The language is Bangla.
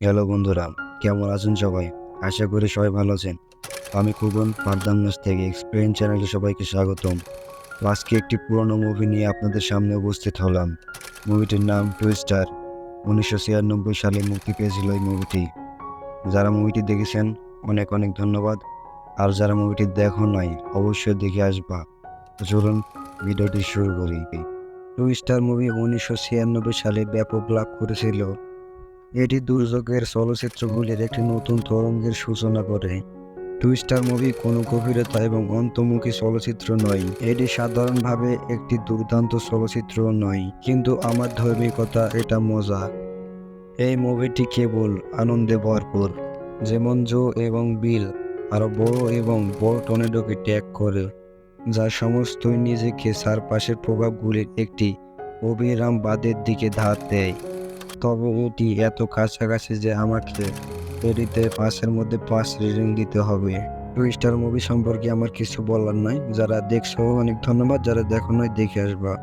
হ্যালো বন্ধুরা, কেমন আছেন সবাই? আশা করি সবাই ভালো আছেন। আমি খুবন পারদানগঞ্জ থেকে এক্সপিরিয়েন্স চ্যানেলে সবাইকে স্বাগতম। তো আজকে একটি পুরনো মুভি নিয়ে আপনাদের সামনে উপস্থিত হলাম। মুভিটির নাম টুইস্টার। 1996 সালে মুক্তি পেয়েছিল এই মুভিটি। যারা মুভিটি দেখেছেন অনেক অনেক ধন্যবাদ। আর যারা মুভিটি দেখো নাই অবশ্যই দেখে আসবা। তো চলুন ভিডিওটি শুরু করি। টুইস্টার মুভি 1996 সালে ব্যাপক লাভ করেছিল। এটি দুর্যোগের চলচ্চিত্রগুলির একটি নতুন তরঙ্গের সূচনা করে। টুইস্টার মুভি কোনো গভীরতা এবং অন্তর্মুখী চলচ্চিত্র নয়। এটি সাধারণভাবে একটি দুর্দান্ত চলচ্চিত্র নয়, কিন্তু আমার ধার্মিকতা এটা মজা। এই মুভিটি কেবল আনন্দে ভরপুর। যেমন জো এবং বিল আরও বড় এবং বড় টর্নেডোকে ট্যাগ করে, যা সমস্তই নিজেকে চারপাশের প্রভাবগুলির একটি অবিরাম বাদের দিকে ধার দেয়। তবে এটি এত কাছাকাছি যে আমাকে এটিতে 5-এর মধ্যে 5 রেটিং দিতে হবে। টুইস্টার মুভি সম্পর্কে আমার কিছু বলার নাই। যারা দেখছো অনেক ধন্যবাদ, যারা দেখো নাই দেখে আসবা।